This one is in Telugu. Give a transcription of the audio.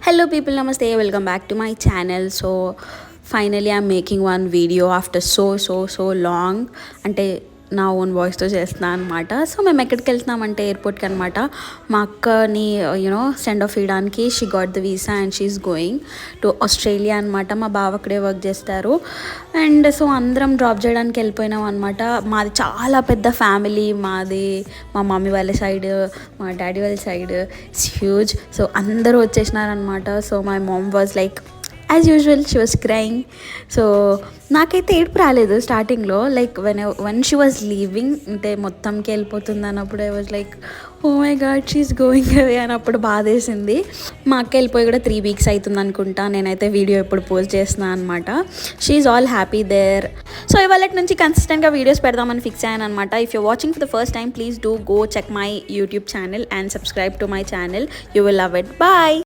Hello people, namaste, welcome back to my channel. So finally I'm making one video after so long. అంటే నా ఓన్ వాయిస్తో చేస్తున్నాను అనమాట. సో మేము ఎక్కడికి వెళ్తున్నామంటే ఎయిర్పోర్ట్కి అనమాట. మా అక్కని సెండ్ ఆఫ్ ఇవ్వడానికి she got the visa and she is going to Australia అనమాట. మా బావ అక్కడే వర్క్ చేస్తారు. అండ్ సో అందరం డ్రాప్ చేయడానికి వెళ్ళిపోయినాం అనమాట. మాది చాలా పెద్ద ఫ్యామిలీ. మాది మా మమ్మీ వాళ్ళ సైడ్, మా డాడీ వాళ్ళ సైడ్ ఇట్స్ హ్యూజ్. సో అందరూ వచ్చేసినారనమాట. So my mom was like as usual she was crying. So నాకైతే ఏడుపు రాలేదు స్టార్టింగ్లో. Like when she was leaving, అంటే మొత్తంకి వెళ్ళిపోతుంది అన్నప్పుడు I was like oh my god she's going away అన్నప్పుడు బాధేసింది. మా అక్క వెళ్ళిపోయి కూడా 3 weeks అవుతుంది అనుకుంటా. నేనైతే వీడియో ఎప్పుడు పోస్ట్ చేస్తున్నాను అనమాట. She is all happy there. So ఇవాళ నుంచి కన్సిస్టెంట్గా వీడియోస్ పెడదామని ఫిక్స్ అయ్యాను అనమాట. If you watching for the first time please do go check my YouTube channel and subscribe to my channel. You will love it. Bye.